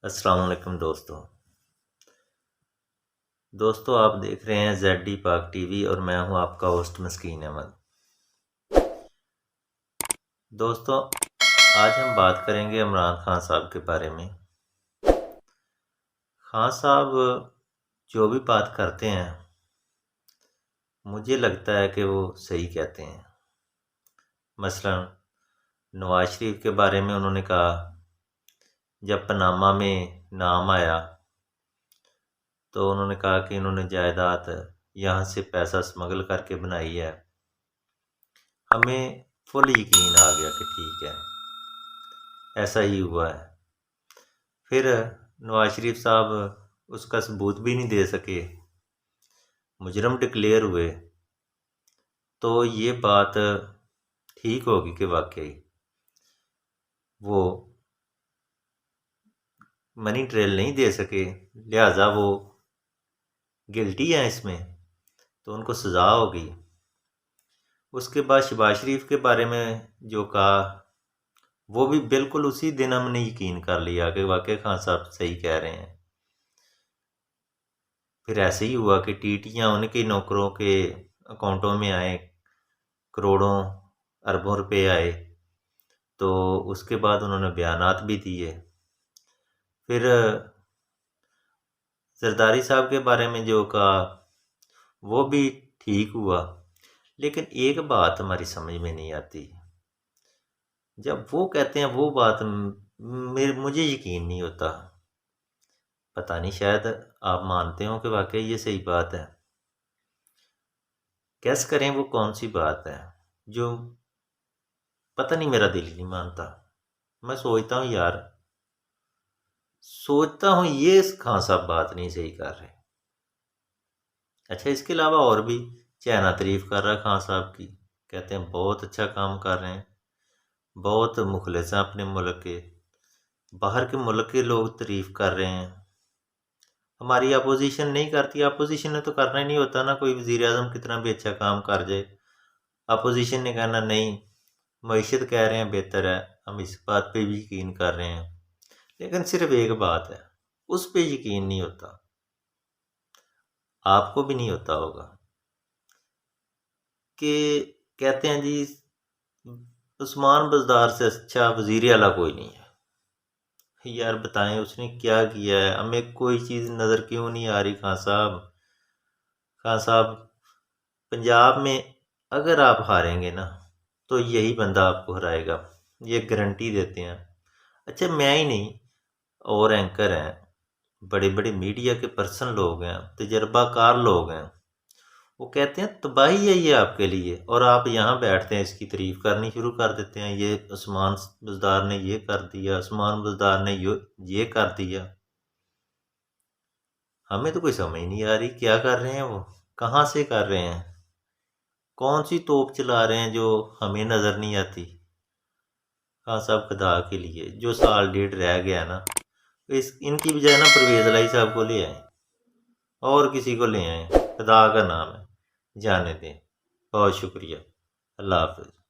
السلام علیکم دوستو آپ دیکھ رہے ہیں زیڈ ڈی پاک ٹی وی اور میں ہوں آپ کا ہوسٹ مسکین احمد۔ دوستو آج ہم بات کریں گے عمران خان صاحب کے بارے میں۔ خان صاحب جو بھی بات کرتے ہیں مجھے لگتا ہے کہ وہ صحیح کہتے ہیں۔ مثلا نواز شریف کے بارے میں انہوں نے کہا جب پاناما میں نام آیا تو انہوں نے کہا کہ انہوں نے جائیداد یہاں سے پیسہ سمگل کر کے بنائی ہے۔ ہمیں فل یقین آ گیا کہ ٹھیک ہے ایسا ہی ہوا ہے۔ پھر نواز شریف صاحب اس کا ثبوت بھی نہیں دے سکے، مجرم ڈکلیئر ہوئے، تو یہ بات ٹھیک ہوگی کہ واقعی وہ منی ٹریل نہیں دے سکے، لہٰذا وہ گلٹی ہیں اس میں، تو ان کو سزا ہوگی۔ اس کے بعد شہباز شریف کے بارے میں جو کہا وہ بھی بالکل اسی دن ہم نے یقین کر لیا کہ واقعی خان صاحب صحیح کہہ رہے ہیں۔ پھر ایسے ہی ہوا کہ ٹیٹیاں ان کے نوکروں کے اکاؤنٹوں میں آئے، کروڑوں اربوں روپے آئے، تو اس کے بعد انہوں نے بیانات بھی دیے۔ پھر زرداری صاحب کے بارے میں جو کہا وہ بھی ٹھیک ہوا، لیکن ایک بات ہماری سمجھ میں نہیں آتی، جب وہ کہتے ہیں وہ بات مجھے یقین نہیں ہوتا۔ پتہ نہیں شاید آپ مانتے ہوں کہ واقعی یہ صحیح بات ہے، کیس کریں وہ کون سی بات ہے جو پتہ نہیں، میرا دل ہی نہیں مانتا۔ میں سوچتا ہوں یہ خان صاحب بات نہیں صحیح کر رہے۔ اچھا اس کے علاوہ اور بھی چہنا تعریف کر رہا ہے خان صاحب کی، کہتے ہیں بہت اچھا کام کر رہے ہیں، بہت مخلص ہیں اپنے ملک کے، باہر کے ملک کے لوگ تعریف کر رہے ہیں۔ ہماری اپوزیشن نہیں کرتی، اپوزیشن نے تو کرنا ہی نہیں ہوتا نا، کوئی وزیر اعظم کتنا بھی اچھا کام کر جائے، اپوزیشن نے کہنا نہیں، معیشت کہہ رہے ہیں بہتر ہے، ہم اس بات پہ بھی یقین کر رہے ہیں، لیکن صرف ایک بات ہے اس پہ یقین نہیں ہوتا، آپ کو بھی نہیں ہوتا ہوگا، کہ کہتے ہیں جی عثمان بزدار سے اچھا وزیر اعلیٰ کوئی نہیں ہے۔ یار بتائیں اس نے کیا کیا ہے، ہمیں کوئی چیز نظر کیوں نہیں آ رہی؟ خان صاحب پنجاب میں اگر آپ ہاریں گے نا تو یہی بندہ آپ کو ہرائے گا، یہ گارنٹی دیتے ہیں۔ اچھا میں ہی نہیں، اور اینکر ہیں، بڑے بڑے میڈیا کے پرسن لوگ ہیں، تجربہ کار لوگ ہیں، وہ کہتے ہیں تباہی ہے یہ آپ کے لیے، اور آپ یہاں بیٹھتے ہیں اس کی تعریف کرنی شروع کر دیتے ہیں، یہ عثمان بزدار نے یہ کر دیا، عثمان بزدار نے یہ کر دیا۔ ہمیں تو کوئی سمجھ نہیں آ رہی کیا کر رہے ہیں، وہ کہاں سے کر رہے ہیں، کون سی توپ چلا رہے ہیں جو ہمیں نظر نہیں آتی۔ خان صاحب خدا کے لیے جو سال ڈیڑھ رہ گیا نا، ان کی بجائے نا پرویز الہی صاحب کو لے آئیں اور کسی کو لے آئیں، خدا کا نام ہے، جانے دیں۔ بہت شکریہ، اللہ حافظ۔